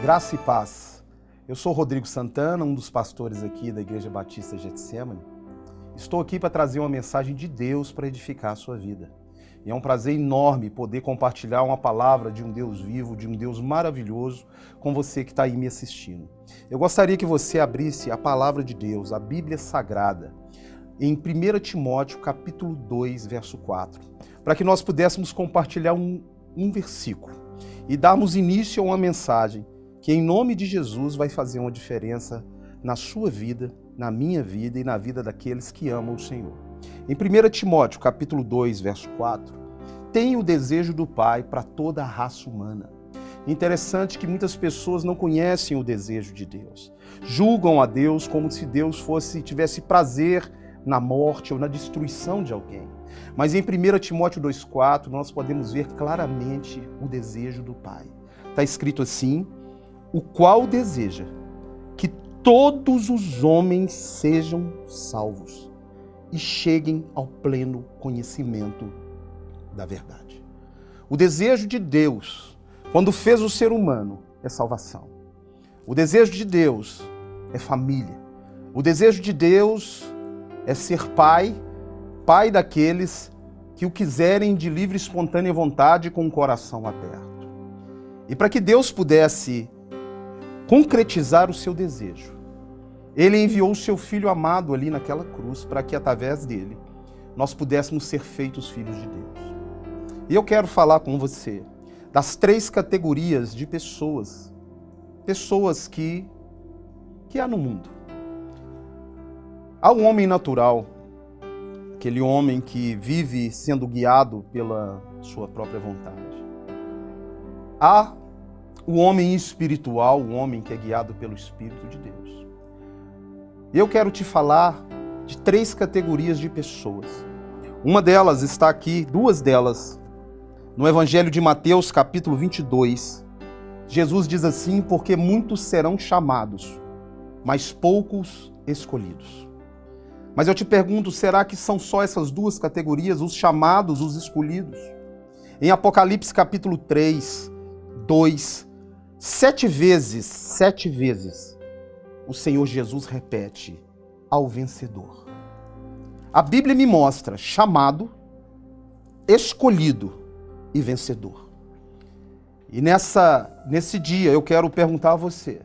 Graça e paz. Eu sou Rodrigo Santana, um dos pastores aqui da Igreja Batista Getsemane. Estou aqui para trazer uma mensagem de Deus para edificar a sua vida. E é um prazer enorme poder compartilhar uma palavra de um Deus vivo, de um Deus maravilhoso, com você que está aí me assistindo. Eu gostaria que você abrisse a palavra de Deus, a Bíblia Sagrada, em 1 Timóteo, capítulo 2, verso 4, para que nós pudéssemos compartilhar um versículo e darmos início a uma mensagem que, em nome de Jesus, vai fazer uma diferença na sua vida, na minha vida e na vida daqueles que amam o Senhor. Em 1 Timóteo, capítulo 2, verso 4, tem o desejo do Pai para toda a raça humana. Interessante que muitas pessoas não conhecem o desejo de Deus. Julgam a Deus como se Deus tivesse prazer na morte ou na destruição de alguém. Mas em 1 Timóteo 2,4 nós podemos ver claramente o desejo do Pai. Está escrito assim: o qual deseja que todos os homens sejam salvos e cheguem ao pleno conhecimento da verdade. O desejo de Deus, quando fez o ser humano, é salvação. O desejo de Deus é família. O desejo de Deus é ser pai daqueles que o quiserem de livre e espontânea vontade com o coração aberto. E para que Deus pudesse concretizar o seu desejo, Ele enviou o seu Filho amado ali naquela cruz para que, através dele, nós pudéssemos ser feitos filhos de Deus. E eu quero falar com você das 3 categorias de pessoas que há no mundo. Há o homem natural, aquele homem que vive sendo guiado pela sua própria vontade. Há o homem espiritual, o homem que é guiado pelo Espírito de Deus. Eu quero te falar de 3 categorias de pessoas. Uma delas está aqui, 2 delas, no Evangelho de Mateus, capítulo 22. Jesus diz assim: porque muitos serão chamados, mas poucos escolhidos. Mas eu te pergunto, será que são só essas 2 categorias, os chamados, os escolhidos? Em Apocalipse capítulo 3, 2, 7 vezes, o Senhor Jesus repete: ao vencedor. A Bíblia me mostra chamado, escolhido e vencedor. E nesse dia eu quero perguntar a você,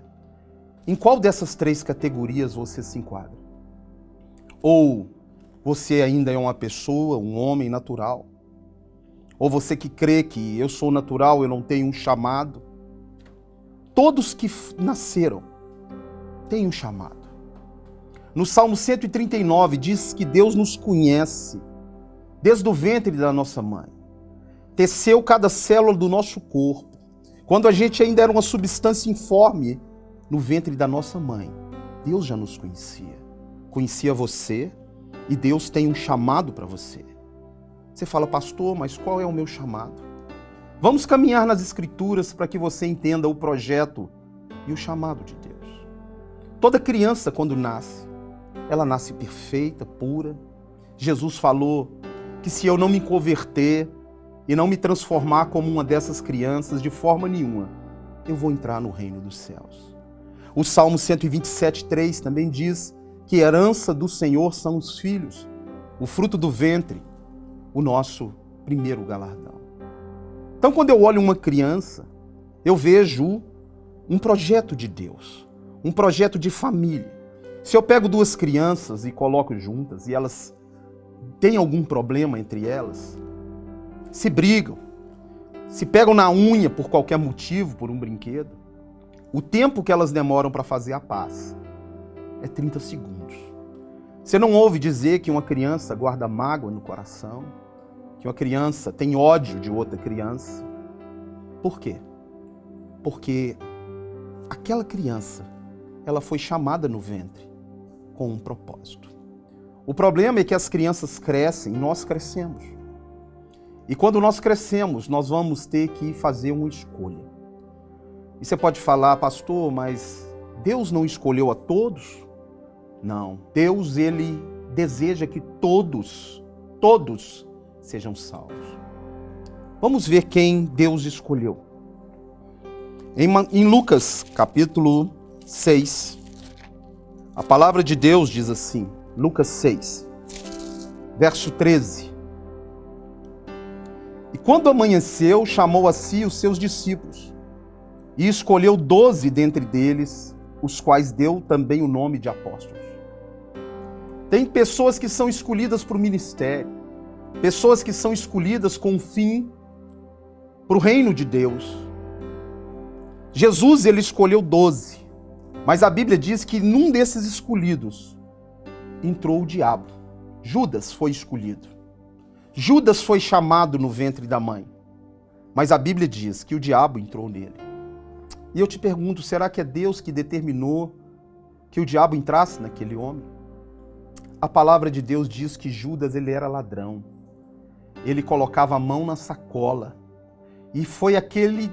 em qual dessas 3 categorias você se enquadra? Ou você ainda é uma pessoa, um homem natural? Ou você que crê que eu sou natural, eu não tenho um chamado? Todos que nasceram têm um chamado. No Salmo 139 diz que Deus nos conhece desde o ventre da nossa mãe. Teceu cada célula do nosso corpo. Quando a gente ainda era uma substância informe no ventre da nossa mãe, Deus já nos conhecia. Conhecia você e Deus tem um chamado para você. Você fala: pastor, mas qual é o meu chamado? Vamos caminhar nas Escrituras para que você entenda o projeto e o chamado de Deus. Toda criança, quando nasce, ela nasce perfeita, pura. Jesus falou que se eu não me converter e não me transformar como uma dessas crianças, de forma nenhuma, eu vou entrar no reino dos céus. O Salmo 127:3 também diz que herança do Senhor são os filhos, o fruto do ventre, o nosso primeiro galardão. Então, quando eu olho uma criança, eu vejo um projeto de Deus, um projeto de família. Se eu pego 2 crianças e coloco juntas e elas têm algum problema entre elas, se brigam, se pegam na unha por qualquer motivo, por um brinquedo, o tempo que elas demoram para fazer a paz é 30 segundos. Você não ouve dizer que uma criança guarda mágoa no coração, que uma criança tem ódio de outra criança. Por quê? Porque aquela criança, ela foi chamada no ventre com um propósito. O problema é que as crianças crescem, nós crescemos. E quando nós crescemos, nós vamos ter que fazer uma escolha. E você pode falar: pastor, mas Deus não escolheu a todos? Não. Deus, Ele deseja que todos sejam salvos. Vamos ver quem Deus escolheu. Em Lucas, capítulo 6, a palavra de Deus diz assim, Lucas 6, verso 13. E quando amanheceu, chamou a si os seus discípulos e escolheu 12 dentre deles, os quais deu também o nome de apóstolos. Tem pessoas que são escolhidas para o ministério, pessoas que são escolhidas com um fim para o reino de Deus. Jesus, ele escolheu 12, mas a Bíblia diz que num desses escolhidos entrou o diabo. Judas foi escolhido. Judas foi chamado no ventre da mãe, mas a Bíblia diz que o diabo entrou nele. E eu te pergunto, será que é Deus que determinou que o diabo entrasse naquele homem? A palavra de Deus diz que Judas, ele era ladrão. Ele colocava a mão na sacola. E foi aquele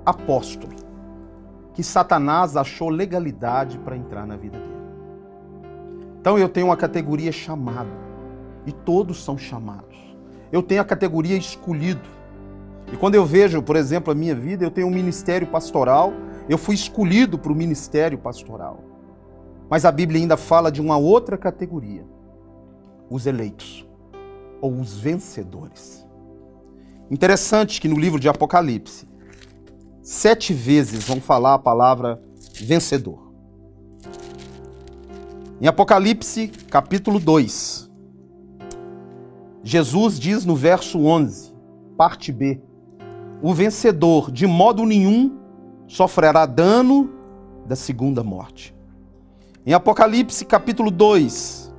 apóstolo que Satanás achou legalidade para entrar na vida dele. Então eu tenho uma categoria chamado. E todos são chamados. Eu tenho a categoria escolhido. E quando eu vejo, por exemplo, a minha vida, eu tenho um ministério pastoral. Eu fui escolhido para o ministério pastoral. Mas a Bíblia ainda fala de uma outra categoria. Os eleitos. Ou os vencedores. Interessante que no livro de Apocalipse, 7 vezes vão falar a palavra vencedor. Em Apocalipse, capítulo 2, Jesus diz no verso 11, parte B, o vencedor de modo nenhum sofrerá dano da segunda morte. Em Apocalipse, capítulo 2,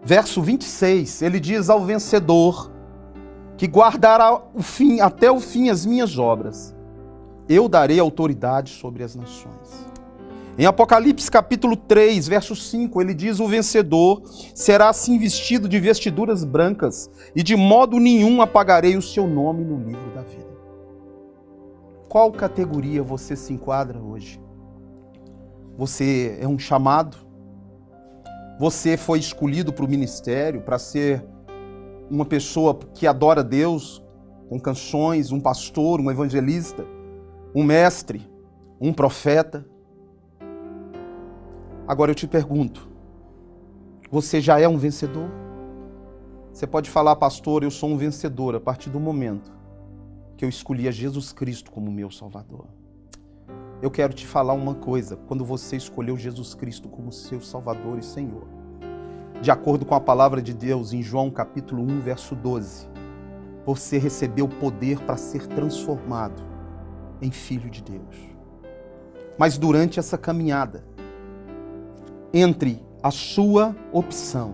verso 26, ele diz ao vencedor que guardará até o fim as minhas obras. Eu darei autoridade sobre as nações. Em Apocalipse capítulo 3, verso 5, ele diz, o vencedor será assim vestido de vestiduras brancas e de modo nenhum apagarei o seu nome no livro da vida. Qual categoria você se enquadra hoje? Você é um chamado? Você foi escolhido para o ministério, para ser uma pessoa que adora Deus com canções, um pastor, um evangelista, um mestre, um profeta? Agora eu te pergunto, você já é um vencedor? Você pode falar, pastor, eu sou um vencedor a partir do momento que eu escolhi a Jesus Cristo como meu Salvador. Eu quero te falar uma coisa, quando você escolheu Jesus Cristo como seu Salvador e Senhor, de acordo com a palavra de Deus em João capítulo 1, verso 12, você recebeu poder para ser transformado em filho de Deus. Mas durante essa caminhada, entre a sua opção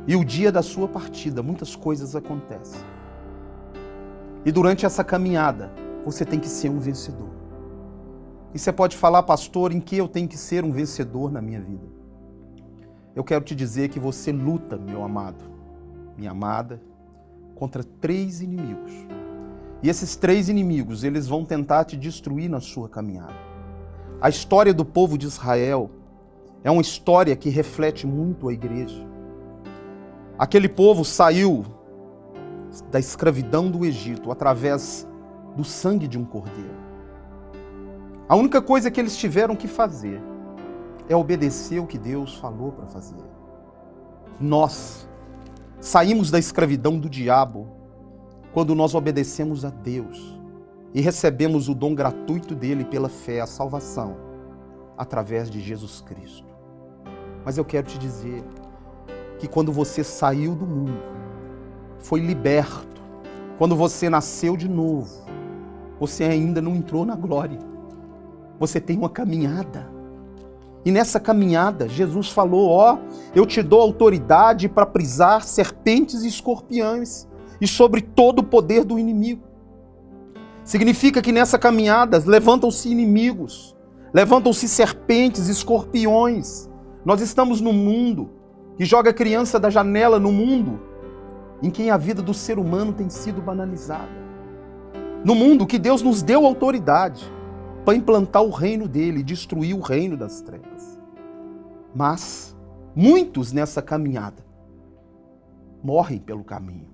e o dia da sua partida, muitas coisas acontecem. E durante essa caminhada, você tem que ser um vencedor. E você pode falar, pastor, em que eu tenho que ser um vencedor na minha vida? Eu quero te dizer que você luta, meu amado, minha amada, contra 3 inimigos. E esses 3 inimigos, eles vão tentar te destruir na sua caminhada. A história do povo de Israel é uma história que reflete muito a igreja. Aquele povo saiu da escravidão do Egito através do sangue de um cordeiro. A única coisa que eles tiveram que fazer é obedecer o que Deus falou para fazer. Nós saímos da escravidão do diabo quando nós obedecemos a Deus e recebemos o dom gratuito dele pela fé, a salvação, através de Jesus Cristo. Mas eu quero te dizer que quando você saiu do mundo, foi liberto, quando você nasceu de novo, você ainda não entrou na glória. Você tem uma caminhada. E nessa caminhada, Jesus falou, eu te dou autoridade para pisar serpentes e escorpiões e sobre todo o poder do inimigo. Significa que nessa caminhada levantam-se inimigos, levantam-se serpentes, escorpiões. Nós estamos num mundo que joga a criança da janela, no mundo em que a vida do ser humano tem sido banalizada. No mundo que Deus nos deu autoridade para implantar o reino dele, destruir o reino das trevas. Mas muitos nessa caminhada morrem pelo caminho.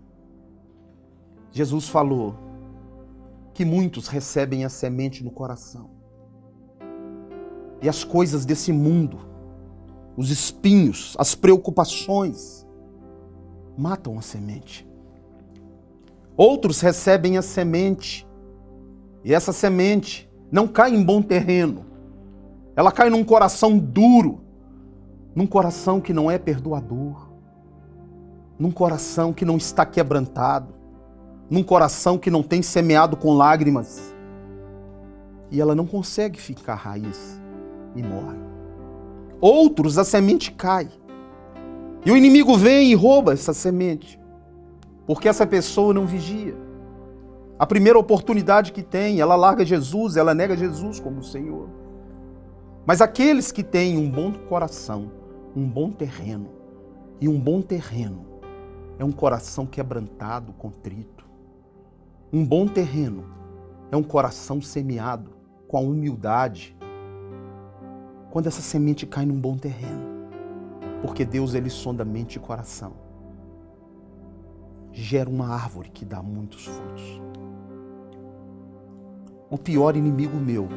Jesus falou que muitos recebem a semente no coração. E as coisas desse mundo, os espinhos, as preocupações, matam a semente. Outros recebem a semente, e essa semente não cai em bom terreno. Ela cai num coração duro, num coração que não é perdoador, num coração que não está quebrantado, num coração que não tem semeado com lágrimas. E ela não consegue ficar raiz e morre. Outros, a semente cai. E o inimigo vem e rouba essa semente, porque essa pessoa não vigia. A primeira oportunidade que tem, ela larga Jesus, ela nega Jesus como Senhor. Mas aqueles que têm um bom coração, um bom terreno, e um bom terreno é um coração quebrantado, contrito. Um bom terreno é um coração semeado com a humildade. Quando essa semente cai num bom terreno, porque Deus, ele sonda mente e coração, gera uma árvore que dá muitos frutos. O pior inimigo meu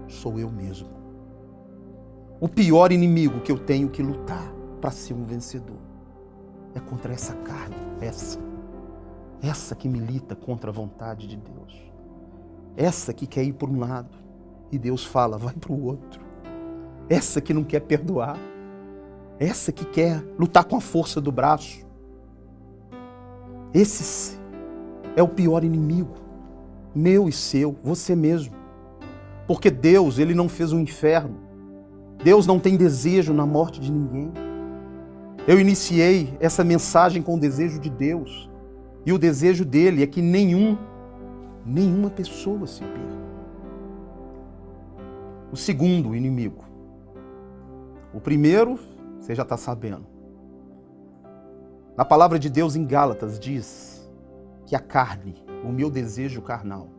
sou eu mesmo. O pior inimigo que eu tenho que lutar para ser um vencedor é contra essa carne, essa que milita contra a vontade de Deus. Essa que quer ir por um lado e Deus fala, vai para o outro. Essa que não quer perdoar. Essa que quer lutar com a força do braço. Esse é o pior inimigo, meu e seu, você mesmo. Porque Deus, ele não fez um inferno. Deus não tem desejo na morte de ninguém. Eu iniciei essa mensagem com o desejo de Deus. E o desejo dele é que nenhuma pessoa se perca. O segundo inimigo. O primeiro, você já está sabendo. Na palavra de Deus em Gálatas diz que a carne, o meu desejo carnal,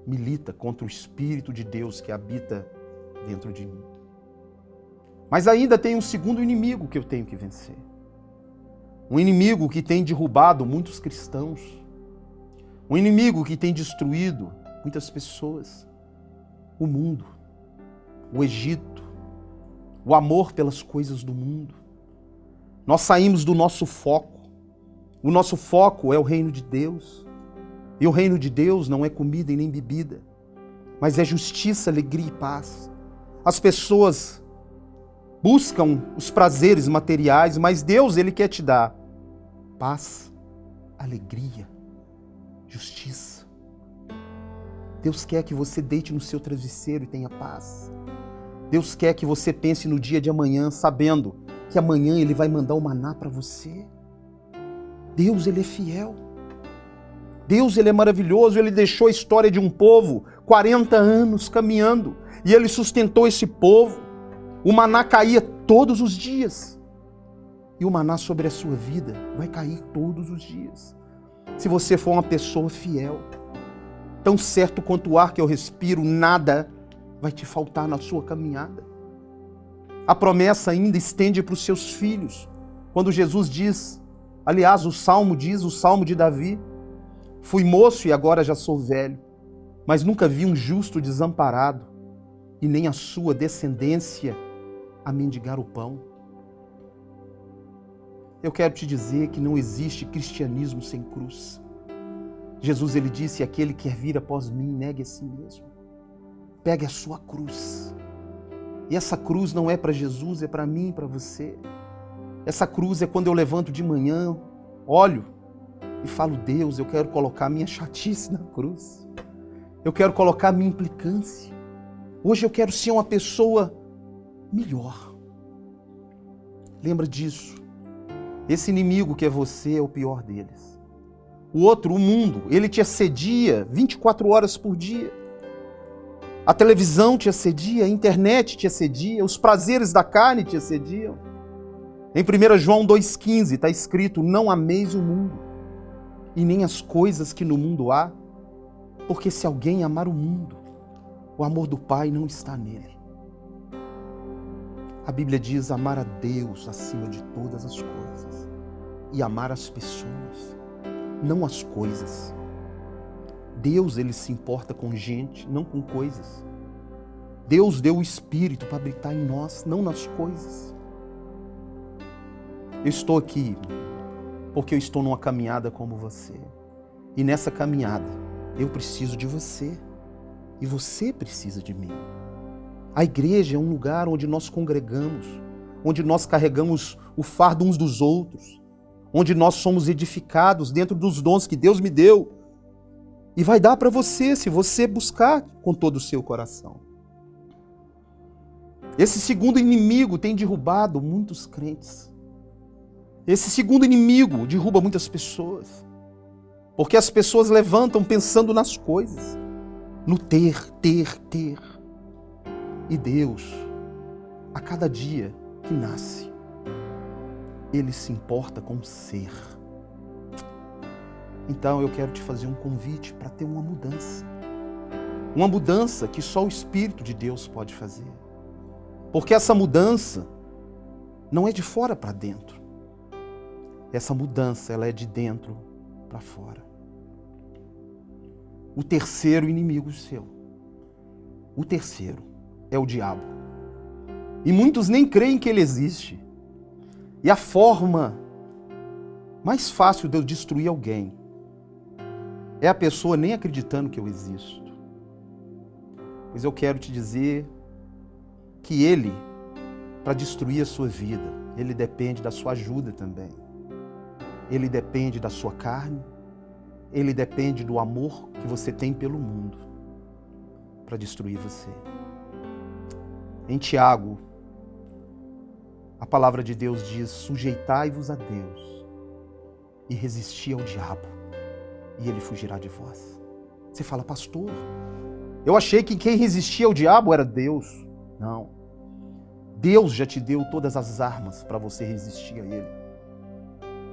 milita contra o Espírito de Deus que habita dentro de mim. Mas ainda tem um segundo inimigo que eu tenho que vencer. Um inimigo que tem derrubado muitos cristãos. Um inimigo que tem destruído muitas pessoas. O mundo, o Egito, o amor pelas coisas do mundo. Nós saímos do nosso foco. O nosso foco é o reino de Deus. E o reino de Deus não é comida e nem bebida, mas é justiça, alegria e paz. As pessoas buscam os prazeres materiais, mas Deus, ele quer te dar paz, alegria, justiça. Deus quer que você deite no seu travesseiro e tenha paz. Deus quer que você pense no dia de amanhã, sabendo que amanhã ele vai mandar o maná para você. Deus, ele é fiel. Deus, ele é maravilhoso. Ele deixou a história de um povo 40 anos caminhando e ele sustentou esse povo. O maná caía todos os dias. E o maná sobre a sua vida vai cair todos os dias. Se você for uma pessoa fiel, tão certo quanto o ar que eu respiro, nada vai te faltar na sua caminhada. A promessa ainda estende para os seus filhos. Quando Jesus diz, aliás, o Salmo diz, o Salmo de Davi, fui moço e agora já sou velho, mas nunca vi um justo desamparado e nem a sua descendência a mendigar o pão. Eu quero te dizer que não existe cristianismo sem cruz. Jesus, ele disse, aquele que quer vir após mim, negue a si mesmo. Pegue a sua cruz. E essa cruz não é para Jesus, é para mim e para você. Essa cruz é quando eu levanto de manhã, olho e falo, Deus, eu quero colocar minha chatice na cruz. Eu quero colocar minha implicância. Hoje eu quero ser uma pessoa melhor. Lembra disso. Esse inimigo que é você é o pior deles. O outro, o mundo, ele te assedia 24 horas por dia. A televisão te assedia, a internet te assedia, os prazeres da carne te assediam. Em 1 João 2,15 está escrito, não ameis o mundo e nem as coisas que no mundo há, porque se alguém amar o mundo, o amor do Pai não está nele. A Bíblia diz amar a Deus acima de todas as coisas e amar as pessoas, não as coisas. Deus, ele se importa com gente, não com coisas. Deus deu o Espírito para habitar em nós, não nas coisas. Eu estou aqui porque eu estou numa caminhada como você. E nessa caminhada, eu preciso de você. E você precisa de mim. A igreja é um lugar onde nós congregamos, onde nós carregamos o fardo uns dos outros, onde nós somos edificados dentro dos dons que Deus me deu. E vai dar para você, se você buscar com todo o seu coração. Esse segundo inimigo tem derrubado muitos crentes. Esse segundo inimigo derruba muitas pessoas. Porque as pessoas levantam pensando nas coisas, no ter. E Deus, a cada dia que nasce, Ele se importa com o ser. Então eu quero te fazer um convite para ter uma mudança. Uma mudança que só o Espírito de Deus pode fazer. Porque essa mudança não é de fora para dentro. Essa mudança, ela é de dentro para fora. O terceiro inimigo seu. O terceiro é o diabo. E muitos nem creem que ele existe. E a forma mais fácil de eu destruir alguém é a pessoa nem acreditando que eu existo. Pois eu quero te dizer que ele, para destruir a sua vida, ele depende da sua ajuda também. Ele depende da sua carne, ele depende do amor que você tem pelo mundo para destruir você. Em Tiago, a palavra de Deus diz: sujeitai-vos a Deus e resisti ao diabo, e ele fugirá de vós. Você fala: pastor, eu achei que quem resistia ao diabo era Deus. Não. Deus já te deu todas as armas para você resistir a ele.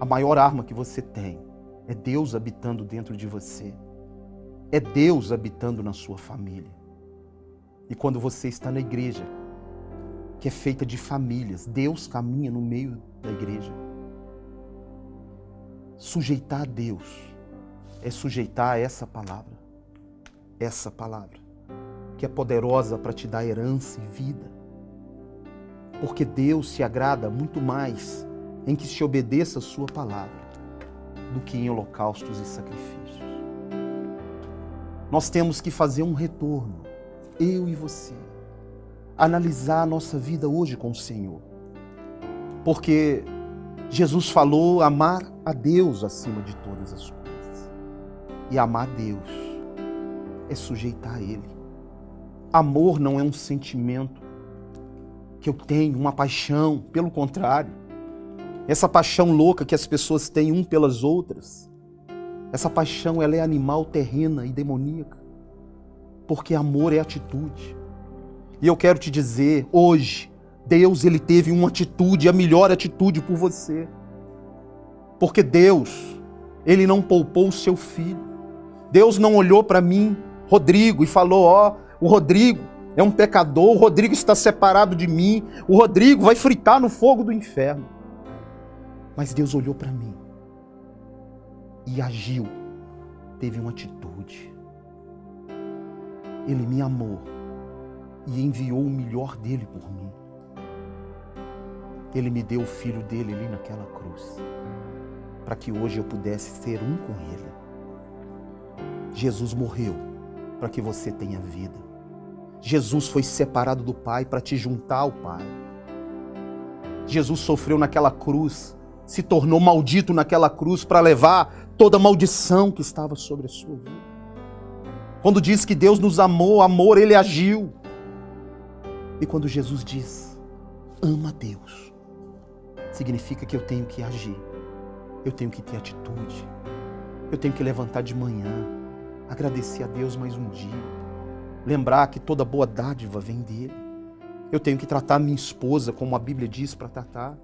A maior arma que você tem é Deus habitando dentro de você. É Deus habitando na sua família. E quando você está na igreja, que é feita de famílias, Deus caminha no meio da igreja. Sujeitar a Deus é sujeitar a essa palavra. Essa palavra, que é poderosa para te dar herança e vida. Porque Deus se agrada muito mais em que se obedeça a sua palavra do que em holocaustos e sacrifícios. Nós temos que fazer um retorno, eu e você, analisar a nossa vida hoje com o Senhor. Porque Jesus falou amar a Deus acima de todas as coisas. E amar a Deus é sujeitar a Ele. Amor não é um sentimento que eu tenho, uma paixão, pelo contrário. Essa paixão louca que as pessoas têm um pelas outras, essa paixão ela é animal, terrena e demoníaca. Porque amor é atitude. E eu quero te dizer, hoje, Deus ele teve uma atitude, a melhor atitude por você. Porque Deus, ele não poupou o seu filho. Deus não olhou para mim, Rodrigo, e falou: ó, o Rodrigo é um pecador, o Rodrigo está separado de mim, o Rodrigo vai fritar no fogo do inferno. Mas Deus olhou para mim e agiu, teve uma atitude. Ele me amou e enviou o melhor dele por mim. Ele me deu o filho dele ali naquela cruz, para que hoje eu pudesse ser um com ele. Jesus morreu para que você tenha vida. Jesus foi separado do Pai para te juntar ao Pai. Jesus sofreu naquela cruz, se tornou maldito naquela cruz para levar toda a maldição que estava sobre a sua vida. Quando diz que Deus nos amou, amor, ele agiu. E quando Jesus diz, ama a Deus, significa que eu tenho que agir, eu tenho que ter atitude, eu tenho que levantar de manhã, agradecer a Deus mais um dia, lembrar que toda boa dádiva vem dele. Eu tenho que tratar minha esposa como a Bíblia diz para tratar.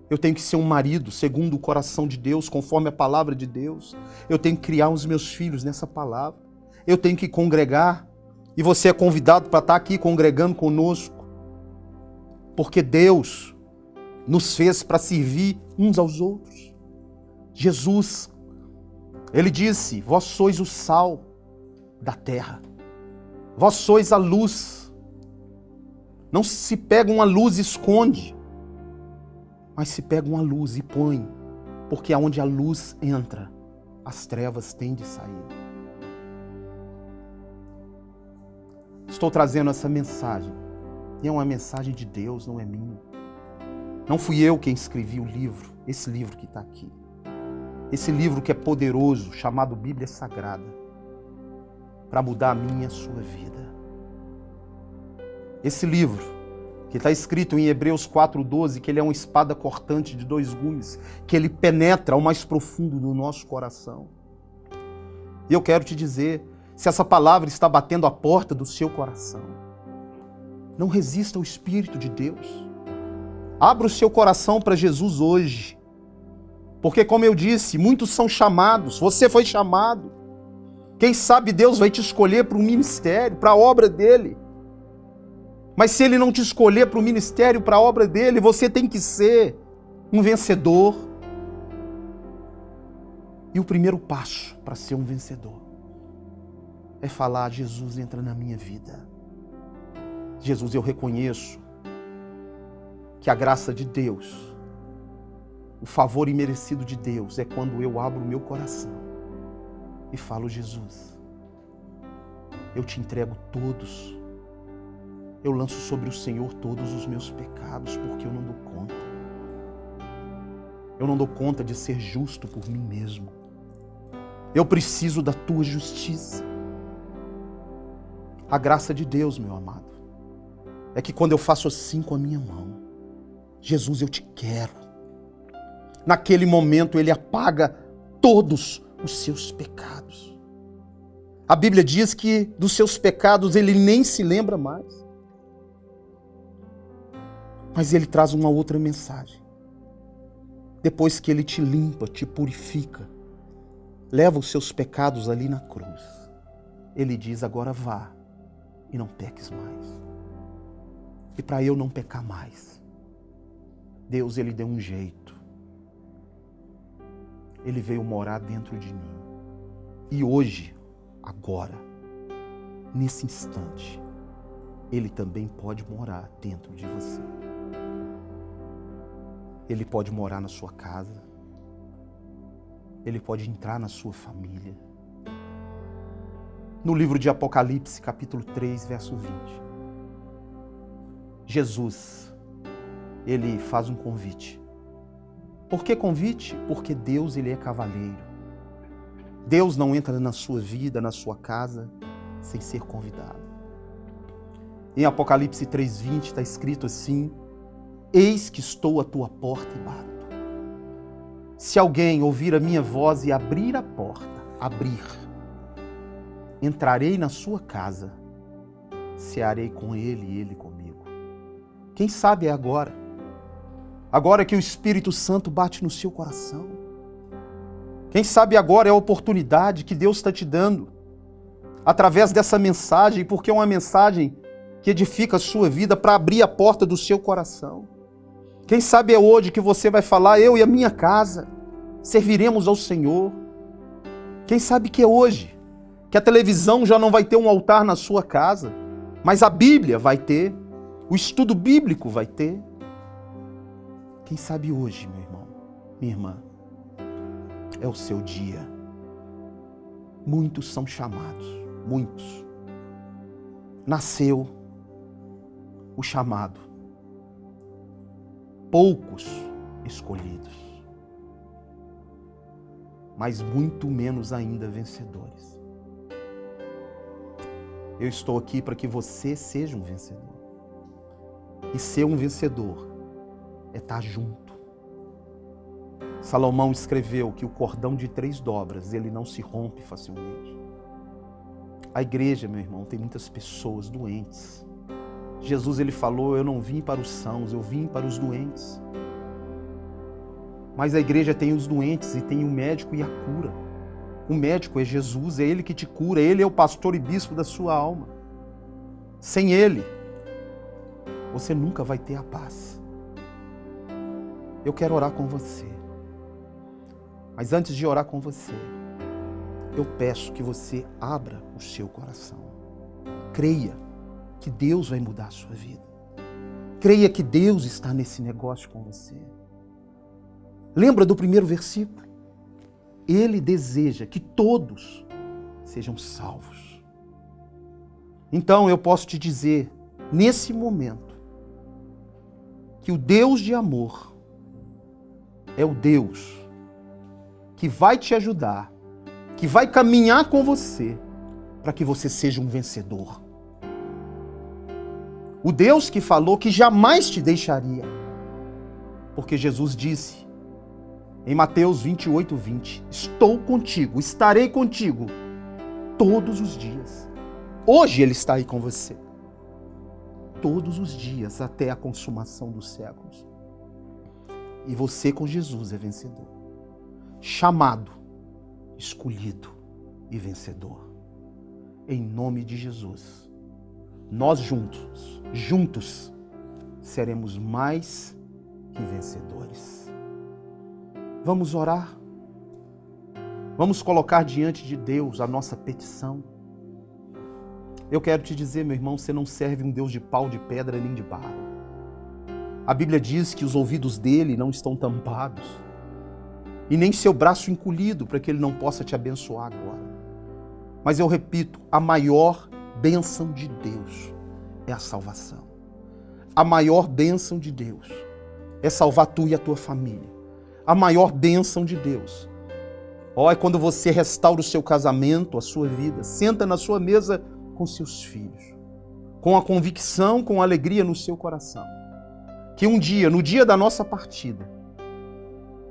Eu tenho que ser um marido segundo o coração de Deus, conforme a palavra de Deus. Eu tenho que criar os meus filhos nessa palavra. Eu tenho que congregar. E você é convidado para estar aqui congregando conosco. Porque Deus nos fez para servir uns aos outros. Jesus, Ele disse: vós sois o sal da terra. Vós sois a luz. Não se pega uma luz e esconde, mas se pega uma luz e põe, porque aonde a luz entra, as trevas têm de sair. Estou trazendo essa mensagem, e é uma mensagem de Deus, não é minha. Não fui eu quem escrevi o livro, esse livro que está aqui. Esse livro que é poderoso, chamado Bíblia Sagrada, para mudar a minha e a sua vida. Esse livro, que está escrito em Hebreus 4:12, que ele é uma espada cortante de 2 gumes, que ele penetra ao mais profundo do nosso coração. E eu quero te dizer, se essa palavra está batendo a porta do seu coração, não resista ao Espírito de Deus. Abra o seu coração para Jesus hoje. Porque, como eu disse, muitos são chamados, você foi chamado. Quem sabe Deus vai te escolher para o ministério, para a obra dele. Mas se ele não te escolher para o ministério, para a obra dele, você tem que ser um vencedor. E o primeiro passo para ser um vencedor é falar: Jesus, entra na minha vida. Jesus, eu reconheço que a graça de Deus, o favor imerecido de Deus, é quando eu abro o meu coração e falo: Jesus, eu te entrego todos. Eu lanço sobre o Senhor todos os meus pecados, porque eu não dou conta. Eu não dou conta de ser justo por mim mesmo. Eu preciso da tua justiça. A graça de Deus, meu amado, é que quando eu faço assim com a minha mão: Jesus, eu te quero. Naquele momento ele apaga todos os seus pecados. A Bíblia diz que dos seus pecados ele nem se lembra mais. Mas ele traz uma outra mensagem. Depois que ele te limpa, te purifica, leva os seus pecados ali na cruz, ele diz: agora vá e não peques mais. E para eu não pecar mais, Deus, ele deu um jeito. Ele veio morar dentro de mim. E hoje, agora, nesse instante, ele também pode morar dentro de você. Ele pode morar na sua casa. Ele pode entrar na sua família. No livro de Apocalipse, capítulo 3, verso 20. Jesus, ele faz um convite. Por que convite? Porque Deus, ele é cavalheiro. Deus não entra na sua vida, na sua casa, sem ser convidado. Em Apocalipse 3:20 está escrito assim: eis que estou à tua porta e bato. Se alguém ouvir a minha voz e abrir a porta, entrarei na sua casa, cearei com ele e ele comigo. Quem sabe é agora. Agora que o Espírito Santo bate no seu coração. Quem sabe agora é a oportunidade que Deus está te dando, através dessa mensagem, porque é uma mensagem que edifica a sua vida, para abrir a porta do seu coração. Quem sabe é hoje que você vai falar: eu e a minha casa serviremos ao Senhor. Quem sabe que é hoje que a televisão já não vai ter um altar na sua casa, mas a Bíblia vai ter, o estudo bíblico vai ter. Quem sabe hoje, meu irmão, minha irmã, é o seu dia. Muitos são chamados, muitos. Nasceu o chamado, poucos escolhidos, mas muito menos ainda vencedores. Eu estou aqui para que você seja um vencedor. E ser um vencedor é estar junto. Salomão escreveu que o cordão de 3 dobras, ele não se rompe facilmente. A igreja, meu irmão, tem muitas pessoas doentes. Jesus, ele falou: eu não vim para os sãos, eu vim para os doentes. Mas a igreja tem os doentes e tem o médico e a cura. O médico é Jesus, é ele que te cura, ele é o pastor e bispo da sua alma. Sem ele, você nunca vai ter a paz. Eu quero orar com você. Mas antes de orar com você, eu peço que você abra o seu coração. Creia que Deus vai mudar a sua vida. Creia que Deus está nesse negócio com você. Lembra do primeiro versículo? Ele deseja que todos sejam salvos. Então eu posso te dizer, nesse momento, que o Deus de amor é o Deus que vai te ajudar, que vai caminhar com você para que você seja um vencedor. O Deus que falou que jamais te deixaria. Porque Jesus disse em Mateus 28:20, estou contigo, estarei contigo todos os dias. Hoje Ele está aí com você. Todos os dias até a consumação dos séculos. E você com Jesus é vencedor. Chamado, escolhido e vencedor. Em nome de Jesus. Nós juntos, seremos mais que vencedores. Vamos orar. Vamos colocar diante de Deus a nossa petição. Eu quero te dizer, meu irmão, você não serve um Deus de pau, de pedra, nem de barro. A Bíblia diz que os ouvidos dele não estão tampados e nem seu braço encolhido para que ele não possa te abençoar agora. Mas eu repito, a maior bênção de Deus é a salvação. A maior bênção de Deus é salvar tu e a tua família. A maior bênção de Deus é quando você restaura o seu casamento, a sua vida, senta na sua mesa com seus filhos, com a convicção, com a alegria no seu coração, que um dia, no dia da nossa partida,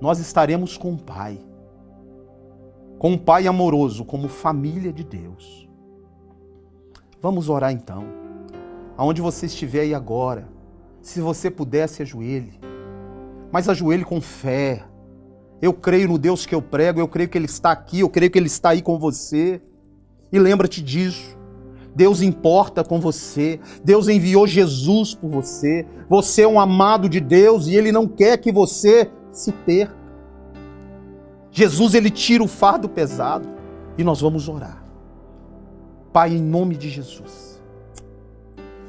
nós estaremos com um Pai amoroso, como família de Deus. Vamos orar então. Aonde você estiver aí agora, se você puder, se ajoelhe. Mas ajoelhe com fé. Eu creio no Deus que eu prego, eu creio que Ele está aqui, eu creio que Ele está aí com você. E lembra-te disso. Deus importa com você. Deus enviou Jesus por você. Você é um amado de Deus e Ele não quer que você se perca. Jesus, Ele tira o fardo pesado e nós vamos orar. Pai, em nome de Jesus,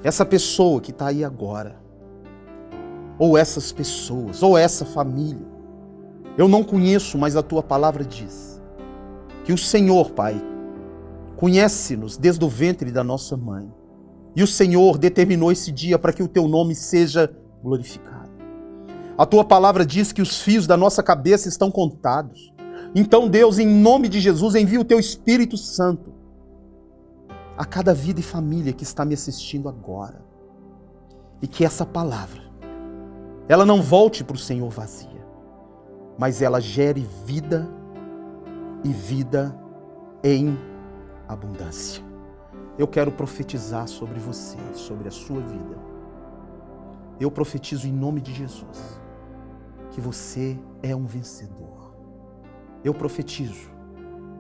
essa pessoa que está aí agora, ou essas pessoas, ou essa família, eu não conheço, mas a Tua palavra diz que o Senhor, Pai, conhece-nos desde o ventre da nossa mãe. E o Senhor determinou esse dia para que o Teu nome seja glorificado. A Tua palavra diz que os fios da nossa cabeça estão contados. Então, Deus, em nome de Jesus, envia o Teu Espírito Santo a cada vida e família que está me assistindo agora. E que essa palavra, ela não volte para o Senhor vazia, mas ela gere vida e vida em abundância. Eu quero profetizar sobre você, sobre a sua vida. Eu profetizo em nome de Jesus que você é um vencedor. Eu profetizo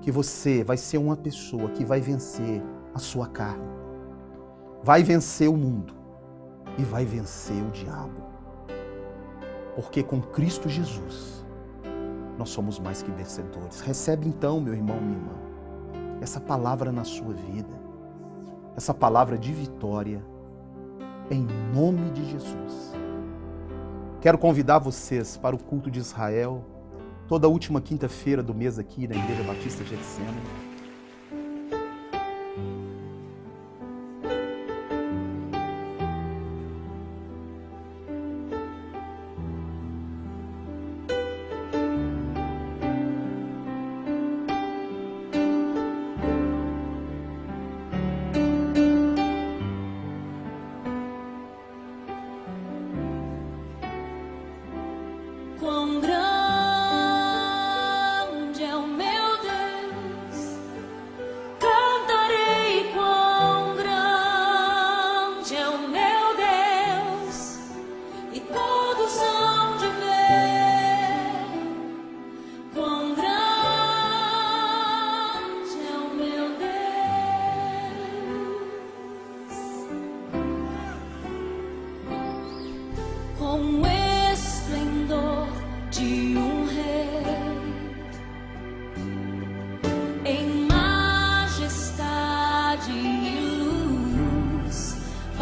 que você vai ser uma pessoa que vai vencer a sua carne, vai vencer o mundo e vai vencer o diabo. Porque com Cristo Jesus nós somos mais que vencedores. Recebe então, meu irmão, minha irmã, essa palavra na sua vida, essa palavra de vitória, em nome de Jesus. Quero convidar vocês para o culto de Israel, toda última quinta-feira do mês aqui na Igreja Batista Getsemane. Quão grande é o meu Deus,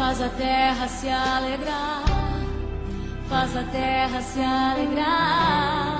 faz a terra se alegrar, faz a terra se alegrar.